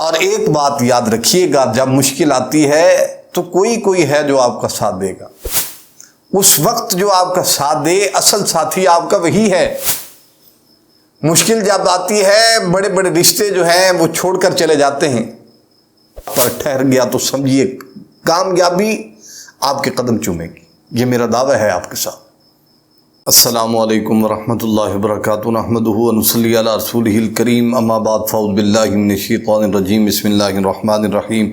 اور ایک بات یاد رکھیے گا، جب مشکل آتی ہے تو کوئی ہے جو آپ کا ساتھ دے گا۔ اس وقت جو آپ کا ساتھ دے، اصل ساتھی آپ کا وہی ہے۔ مشکل جب آتی ہے، بڑے بڑے رشتے جو ہیں وہ چھوڑ کر چلے جاتے ہیں، پر ٹھہر گیا تو سمجھیے کامیابی آپ کے قدم چومے گی۔ یہ میرا دعویٰ ہے آپ کے ساتھ۔ السلام علیکم ورحمۃ اللہ وبرکاتہ، نحمدہ ونصلی علی رسولہ الکریم، اما بعد فاعوذ باللہ من الشیطان الرجیم، بسم اللہ الرحمن الرحیم۔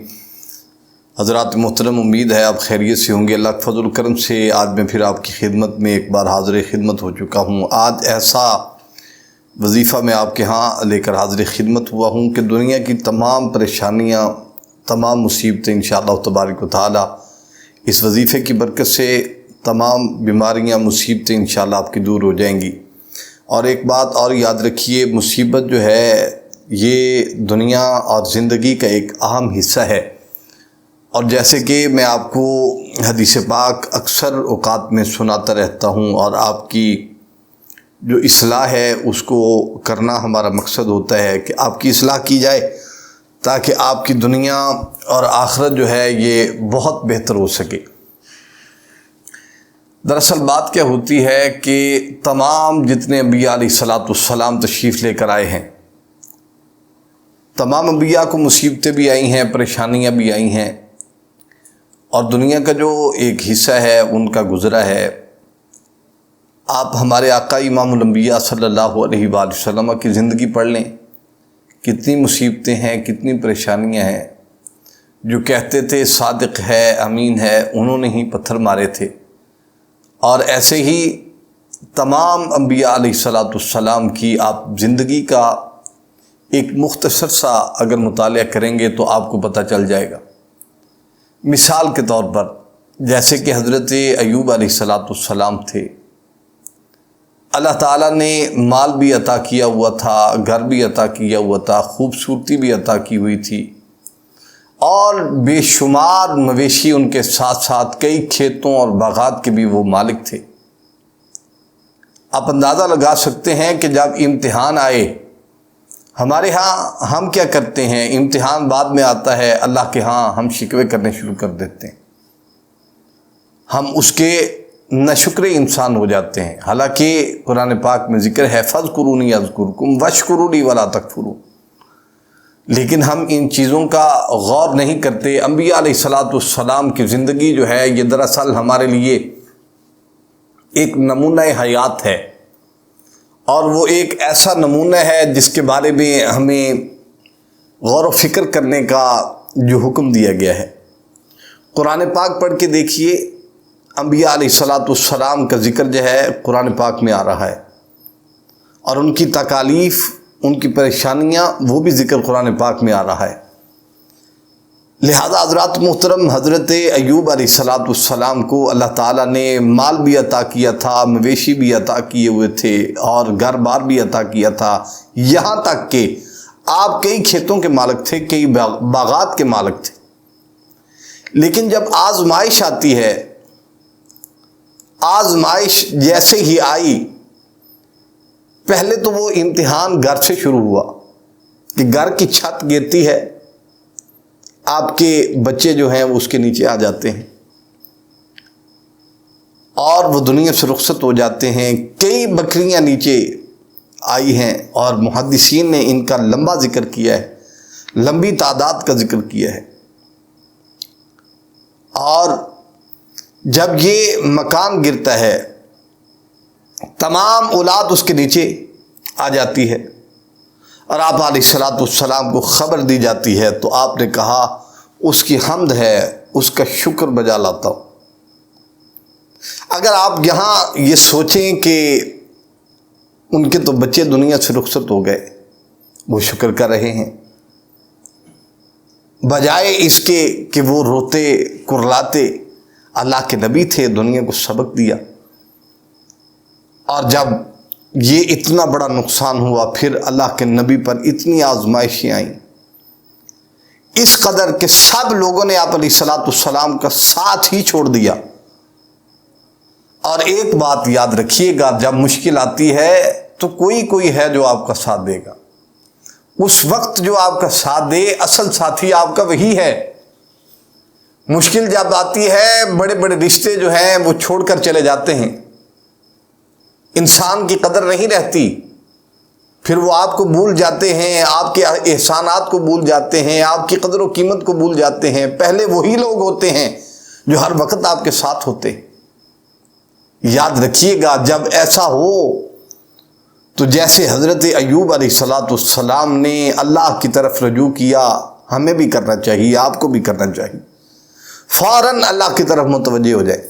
حضرات محترم، امید ہے آپ خیریت سے ہوں گے۔ اللہ کے فضل و کرم سے آج میں پھر آپ کی خدمت میں ایک بار حاضر خدمت ہو چکا ہوں۔ آج ایسا وظیفہ میں آپ کے ہاں لے کر حاضر خدمت ہوا ہوں کہ دنیا کی تمام پریشانیاں، تمام مصیبتیں انشاءاللہ تبارک و تعالی اس وظیفے کی برکت سے، تمام بیماریاں، مصیبتیں انشاءاللہ آپ کی دور ہو جائیں گی۔ اور ایک بات اور یاد رکھیے، مصیبت جو ہے یہ دنیا اور زندگی کا ایک اہم حصہ ہے، اور جیسے کہ میں آپ کو حدیث پاک اکثر اوقات میں سناتا رہتا ہوں، اور آپ کی جو اصلاح ہے اس کو کرنا ہمارا مقصد ہوتا ہے کہ آپ کی اصلاح کی جائے تاکہ آپ کی دنیا اور آخرت جو ہے یہ بہت بہتر ہو سکے۔ دراصل بات کیا ہوتی ہے کہ تمام جتنے انبیاء علیہ الصلاۃ والسلام تشریف لے کر آئے ہیں، تمام انبیاء کو مصیبتیں بھی آئی ہیں، پریشانیاں بھی آئی ہیں، اور دنیا کا جو ایک حصہ ہے ان کا گزرا ہے۔ آپ ہمارے آقا امام الانبیاء صلی اللہ علیہ وآلہ وسلم کی زندگی پڑھ لیں، کتنی مصیبتیں ہیں، کتنی پریشانیاں ہیں۔ جو کہتے تھے صادق ہے، امین ہے، انہوں نے ہی پتھر مارے تھے، اور ایسے ہی تمام انبیاء علیہ الصلاۃ والسلام کی آپ زندگی کا ایک مختصر سا اگر مطالعہ کریں گے تو آپ کو پتہ چل جائے گا۔ مثال کے طور پر جیسے کہ حضرت ایوب علیہ الصلاۃ والسلام تھے، اللہ تعالیٰ نے مال بھی عطا کیا ہوا تھا، گھر بھی عطا کیا ہوا تھا، خوبصورتی بھی عطا کی ہوئی تھی، اور بے شمار مویشی ان کے ساتھ ساتھ کئی کھیتوں اور باغات کے بھی وہ مالک تھے۔ آپ اندازہ لگا سکتے ہیں کہ جب امتحان آئے، ہمارے ہاں ہم کیا کرتے ہیں، امتحان بعد میں آتا ہے، اللہ کے ہاں ہم شکوے کرنے شروع کر دیتے ہیں، ہم اس کے ناشکر انسان ہو جاتے ہیں۔ حالانکہ قرآن پاک میں ذکر ہے فاذکرونی اذکرکم واشکروا ولا تکفرون، لیکن ہم ان چیزوں کا غور نہیں کرتے۔ انبیاء علیہ الصلاۃ والسلام کی زندگی جو ہے یہ دراصل ہمارے لیے ایک نمونہ حیات ہے، اور وہ ایک ایسا نمونہ ہے جس کے بارے میں ہمیں غور و فکر کرنے کا جو حکم دیا گیا ہے۔ قرآن پاک پڑھ کے دیکھیے، انبیاء علیہ الصلاۃ والسلام کا ذکر جو ہے قرآن پاک میں آ رہا ہے، اور ان کی تکالیف، ان کی پریشانیاں، وہ بھی ذکر قرآن پاک میں آ رہا ہے۔ لہذا حضرات محترم، حضرت ایوب علیہ الصلاۃ والسلام کو اللہ تعالیٰ نے مال بھی عطا کیا تھا، مویشی بھی عطا کیے ہوئے تھے، اور گھر بار بھی عطا کیا تھا، یہاں تک کہ آپ کئی کھیتوں کے مالک تھے، کئی باغات کے مالک تھے۔ لیکن جب آزمائش آتی ہے، آزمائش جیسے ہی آئی، پہلے تو وہ امتحان گھر سے شروع ہوا کہ گھر کی چھت گرتی ہے، آپ کے بچے جو ہیں وہ اس کے نیچے آ جاتے ہیں، اور وہ دنیا سے رخصت ہو جاتے ہیں۔ کئی بکریاں نیچے آئی ہیں، اور محدثین نے ان کا لمبا ذکر کیا ہے، لمبی تعداد کا ذکر کیا ہے۔ اور جب یہ مکان گرتا ہے، تمام اولاد اس کے نیچے آ جاتی ہے، اور آپ علیہ الصلاۃ والسلام کو خبر دی جاتی ہے، تو آپ نے کہا اس کی حمد ہے، اس کا شکر بجا لاتا ہوں۔ اگر آپ یہاں یہ سوچیں کہ ان کے تو بچے دنیا سے رخصت ہو گئے، وہ شکر کر رہے ہیں، بجائے اس کے کہ وہ روتے کرلاتے، اللہ کے نبی تھے، دنیا کو سبق دیا، اور جب یہ اتنا بڑا نقصان ہوا، پھر اللہ کے نبی پر اتنی آزمائشیں آئیں، اس قدر کہ سب لوگوں نے آپ علیہ الصلاۃ والسلام کا ساتھ ہی چھوڑ دیا۔ اور ایک بات یاد رکھیے گا، جب مشکل آتی ہے تو کوئی ہے جو آپ کا ساتھ دے گا۔ اس وقت جو آپ کا ساتھ دے، اصل ساتھی آپ کا وہی ہے۔ مشکل جب آتی ہے، بڑے بڑے رشتے جو ہیں وہ چھوڑ کر چلے جاتے ہیں، انسان کی قدر نہیں رہتی، پھر وہ آپ کو بھول جاتے ہیں، آپ کے احسانات کو بھول جاتے ہیں، آپ کی قدر و قیمت کو بھول جاتے ہیں۔ پہلے وہی لوگ ہوتے ہیں جو ہر وقت آپ کے ساتھ ہوتے۔ یاد رکھیے گا، جب ایسا ہو تو جیسے حضرت ایوب علیہ السلام نے اللہ کی طرف رجوع کیا، ہمیں بھی کرنا چاہیے، آپ کو بھی کرنا چاہیے، فوراً اللہ کی طرف متوجہ ہو جائے۔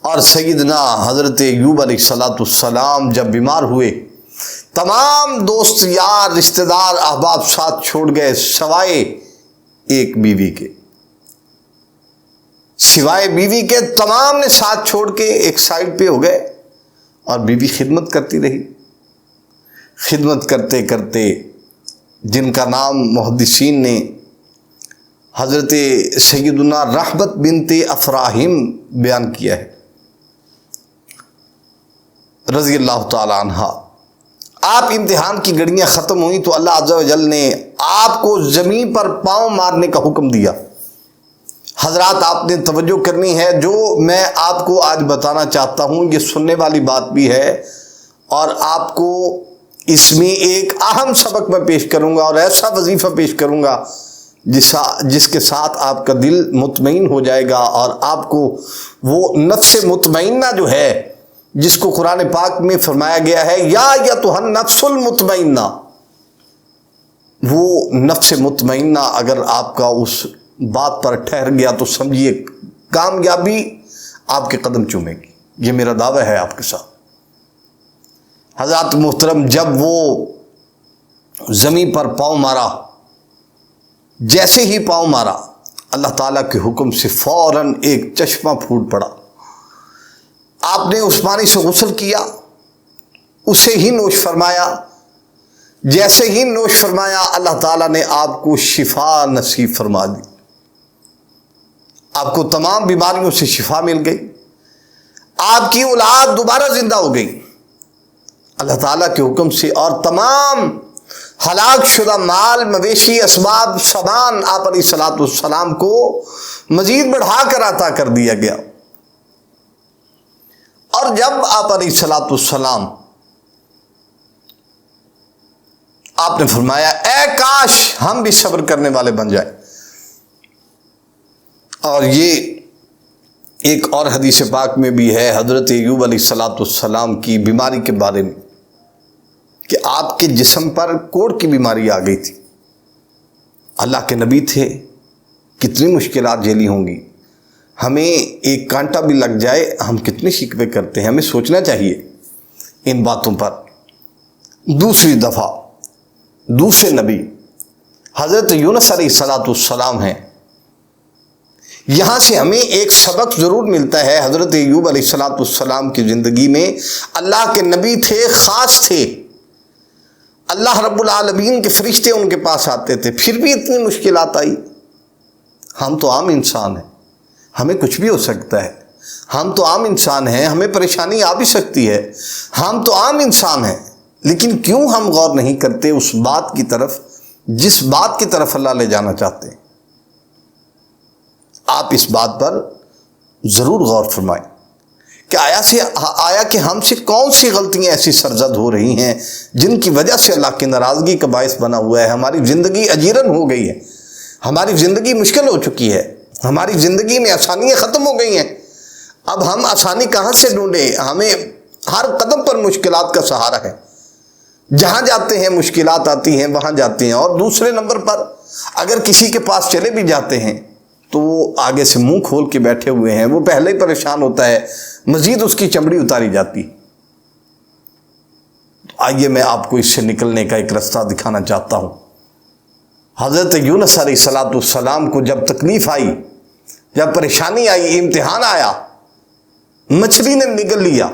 اور سیدنا حضرت ایوب علیہ السلام جب بیمار ہوئے، تمام دوست یار رشتہ دار احباب ساتھ چھوڑ گئے، سوائے ایک بیوی کے، سوائے بیوی کے تمام نے ساتھ چھوڑ کے ایک سائڈ پہ ہو گئے، اور بیوی خدمت کرتی رہی۔ خدمت کرتے کرتے، جن کا نام محدثین نے حضرت سیدنا رحبت بنت افراہیم بیان کیا ہے رضی اللہ تعالی عنہ، آپ امتحان کی گھڑیاں ختم ہوئیں تو اللہ عز و جل نے آپ کو زمین پر پاؤں مارنے کا حکم دیا۔ حضرات آپ نے توجہ کرنی ہے، جو میں آپ کو آج بتانا چاہتا ہوں یہ سننے والی بات بھی ہے، اور آپ کو اس میں ایک اہم سبق میں پیش کروں گا اور ایسا وظیفہ پیش کروں گا جس کے ساتھ آپ کا دل مطمئن ہو جائے گا، اور آپ کو وہ نفس مطمئنہ جو ہے جس کو قرآن پاک میں فرمایا گیا ہے یا ایھا النفس المطمئنہ، وہ نفس مطمئنہ اگر آپ کا اس بات پر ٹھہر گیا تو سمجھیے کامیابی آپ کے قدم چومے گی، یہ میرا دعویٰ ہے آپ کے ساتھ۔ حضرات محترم، جب وہ زمین پر پاؤں مارا، جیسے ہی پاؤں مارا، اللہ تعالیٰ کے حکم سے فوراً ایک چشمہ پھوٹ پڑا۔ آپ نے اس پانی سے غسل کیا، اسے ہی نوش فرمایا، جیسے ہی نوش فرمایا اللہ تعالیٰ نے آپ کو شفا نصیب فرما دی، آپ کو تمام بیماریوں سے شفا مل گئی، آپ کی اولاد دوبارہ زندہ ہو گئی اللہ تعالیٰ کے حکم سے، اور تمام ہلاک شدہ مال، مویشی، اسباب، سامان آپ علیہ السلام کو مزید بڑھا کر عطا کر دیا گیا۔ اور جب آپ علیہ السلام آپ نے فرمایا اے کاش ہم بھی صبر کرنے والے بن جائیں، اور یہ ایک اور حدیث پاک میں بھی ہے حضرت ایوب علیہ السلام کی بیماری کے بارے میں کہ آپ کے جسم پر کوڑ کی بیماری آ گئی تھی، اللہ کے نبی تھے، کتنی مشکلات جھیلی ہوں گی، ہمیں ایک کانٹا بھی لگ جائے ہم کتنے شکوے کرتے ہیں، ہمیں سوچنا چاہیے ان باتوں پر۔ دوسری دفعہ دوسرے نبی حضرت یونس علیہ السلام ہیں، یہاں سے ہمیں ایک سبق ضرور ملتا ہے۔ حضرت ایوب علیہ السلام کی زندگی میں اللہ کے نبی تھے، خاص تھے، اللہ رب العالمین کے فرشتے ان کے پاس آتے تھے، پھر بھی اتنی مشکلات آئی۔ ہم تو عام انسان ہیں، ہمیں کچھ بھی ہو سکتا ہے، ہم تو عام انسان ہیں، ہمیں پریشانی آ بھی سکتی ہے، ہم تو عام انسان ہیں، لیکن کیوں ہم غور نہیں کرتے اس بات کی طرف جس بات کی طرف اللہ لے جانا چاہتے ہیں؟ آپ اس بات پر ضرور غور فرمائیں کہ آیا کہ ہم سے کون سی غلطیاں ایسی سرزد ہو رہی ہیں جن کی وجہ سے اللہ کی ناراضگی کا باعث بنا ہوا ہے، ہماری زندگی اجیرن ہو گئی ہے، ہماری زندگی مشکل ہو چکی ہے، ہماری زندگی میں آسانیاں ختم ہو گئی ہیں۔ اب ہم آسانی کہاں سے ڈھونڈیں؟ ہمیں ہر قدم پر مشکلات کا سہارا ہے، جہاں جاتے ہیں مشکلات آتی ہیں، وہاں جاتے ہیں۔ اور دوسرے نمبر پر اگر کسی کے پاس چلے بھی جاتے ہیں تو وہ آگے سے منہ کھول کے بیٹھے ہوئے ہیں، وہ پہلے ہی پریشان ہوتا ہے، مزید اس کی چمڑی اتاری جاتی۔ آئیے میں آپ کو اس سے نکلنے کا ایک راستہ دکھانا چاہتا ہوں۔ حضرت یونس علیہ السلام کو جب تکلیف آئی، جب پریشانی آئی، امتحان آیا، مچھلی نے نگل لیا،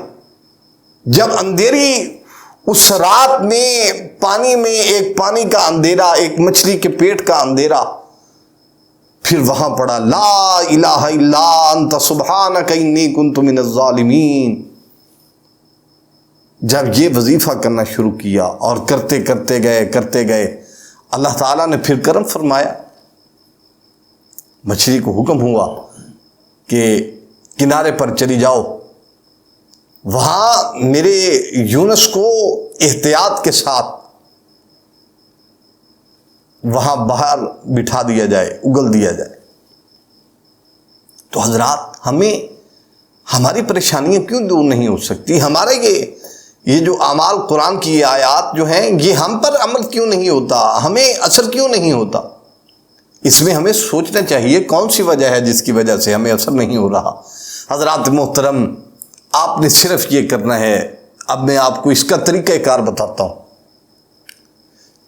جب اندھیری اس رات میں پانی میں ایک پانی کا اندھیرا، ایک مچھلی کے پیٹ کا اندھیرا، پھر وہاں پڑا لا الہ الا انت سبحانک انی کنت من الظالمین، جب یہ وظیفہ کرنا شروع کیا اور کرتے گئے اللہ تعالیٰ نے پھر کرم فرمایا. مچھلی کو حکم ہوا کہ کنارے پر چلی جاؤ. وہاں میرے یونس کو احتیاط کے ساتھ وہاں باہر بٹھا دیا جائے, اگل دیا جائے. تو حضرات, ہمیں ہماری پریشانیاں کیوں دور نہیں ہو سکتی؟ ہمارے یہ جو اعمال قرآن کی یہ آیات جو ہیں یہ ہم پر عمل کیوں نہیں ہوتا؟ ہمیں اثر کیوں نہیں ہوتا؟ اس میں ہمیں سوچنا چاہیے کون سی وجہ ہے جس کی وجہ سے ہمیں اثر نہیں ہو رہا. حضرات محترم, آپ نے صرف یہ کرنا ہے. اب میں آپ کو اس کا طریقہ کار بتاتا ہوں.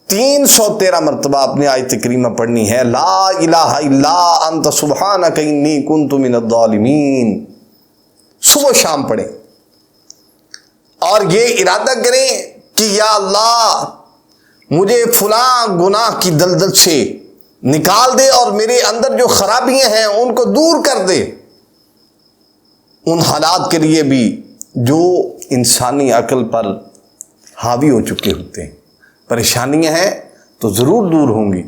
313 مرتبہ آپ نے آیت کریمہ پڑھنی ہے, لا الہ الا انت سبحانک انی کنت من الظالمین. صبح و شام پڑھیں اور یہ ارادہ کریں کہ یا اللہ مجھے فلاں گناہ کی دلدل سے نکال دے اور میرے اندر جو خرابیاں ہیں ان کو دور کر دے. ان حالات کے لیے بھی جو انسانی عقل پر حاوی ہو چکے ہوتے ہیں. پریشانیاں ہیں تو ضرور دور ہوں گی.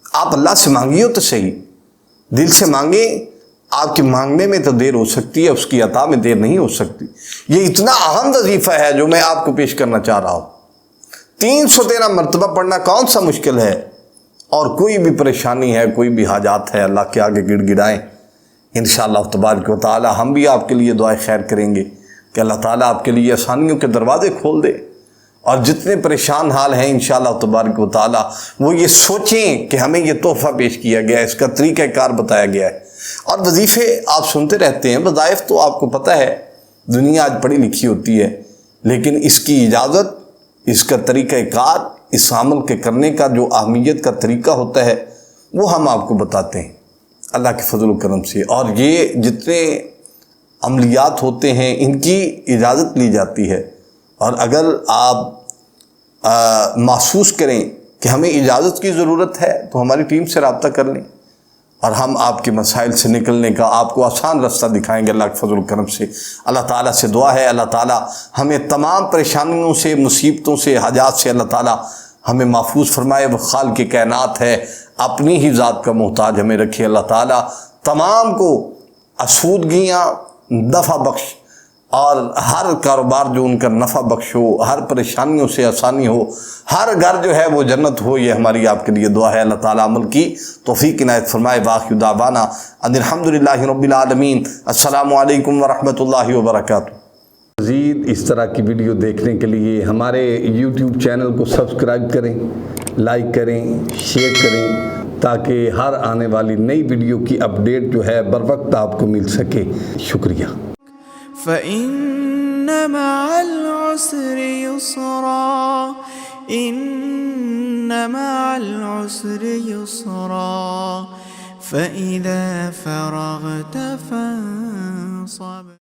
آپ اللہ سے مانگیے تو صحیح, دل سے مانگیں. آپ کی مانگنے میں تو دیر ہو سکتی ہے, اس کی عطا میں دیر نہیں ہو سکتی. یہ اتنا اہم وظیفہ ہے جو میں آپ کو پیش کرنا چاہ رہا ہوں. 313 مرتبہ پڑھنا کون سا مشکل ہے؟ اور کوئی بھی پریشانی ہے, کوئی بھی حاجات ہے, اللہ کے آگے گڑ گڑائیں. انشاءاللہ تبارک و تعالی ہم بھی آپ کے لیے دعائے خیر کریں گے کہ اللہ تعالیٰ آپ کے لیے آسانیوں کے دروازے کھول دے. اور جتنے پریشان حال ہیں انشاءاللہ تبارک و تعالیٰ وہ یہ سوچیں کہ ہمیں یہ تحفہ پیش کیا گیا ہے, اس کا طریقہ کار بتایا گیا ہے. اور وظیفے آپ سنتے رہتے ہیں, وظائف تو آپ کو پتہ ہے دنیا آج پڑھی لکھی ہوتی ہے, لیکن اس کی اجازت, اس کا طریقہ کار, اس عمل کے کرنے کا جو اہمیت کا طریقہ ہوتا ہے وہ ہم آپ کو بتاتے ہیں اللہ کے فضل و کرم سے. اور یہ جتنے عملیات ہوتے ہیں ان کی اجازت لی جاتی ہے. اور اگر آپ محسوس کریں کہ ہمیں اجازت کی ضرورت ہے تو ہماری ٹیم سے رابطہ کر لیں اور ہم آپ کے مسائل سے نکلنے کا آپ کو آسان راستہ دکھائیں گے اللہ کے فضل و کرم سے. اللہ تعالیٰ سے دعا ہے اللہ تعالیٰ ہمیں تمام پریشانیوں سے, مصیبتوں سے, حاجات سے اللہ تعالیٰ ہمیں محفوظ فرمائے. وہ خالق کائنات ہے, اپنی ہی ذات کا محتاج ہمیں رکھے. اللہ تعالیٰ تمام کو آسودگیاں دفع بخش اور ہر کاروبار جو ان کا نفع بخش ہو, ہر پریشانیوں سے آسانی ہو, ہر گھر جو ہے وہ جنت ہو. یہ ہماری آپ کے لیے دعا ہے. اللہ تعالیٰ عمل کی توفیق عنایت فرمائے. باقی دعوانا ان الحمدللہ رب العالمین. السلام علیکم ورحمۃ اللہ وبرکاتہ. مزید اس طرح کی ویڈیو دیکھنے کے لیے ہمارے یوٹیوب چینل کو سبسکرائب کریں, لائک کریں, شیئر کریں تاکہ ہر آنے والی نئی ویڈیو کی اپڈیٹ جو ہے بر وقت آپ کو مل سکے. شکریہ. فَإِنَّ مَعَ الْعُسْرِ يُسْرًا إِنَّ مَعَ الْعُسْرِ يُسْرًا فَإِذَا فَرَغْتَ فَانصَبْ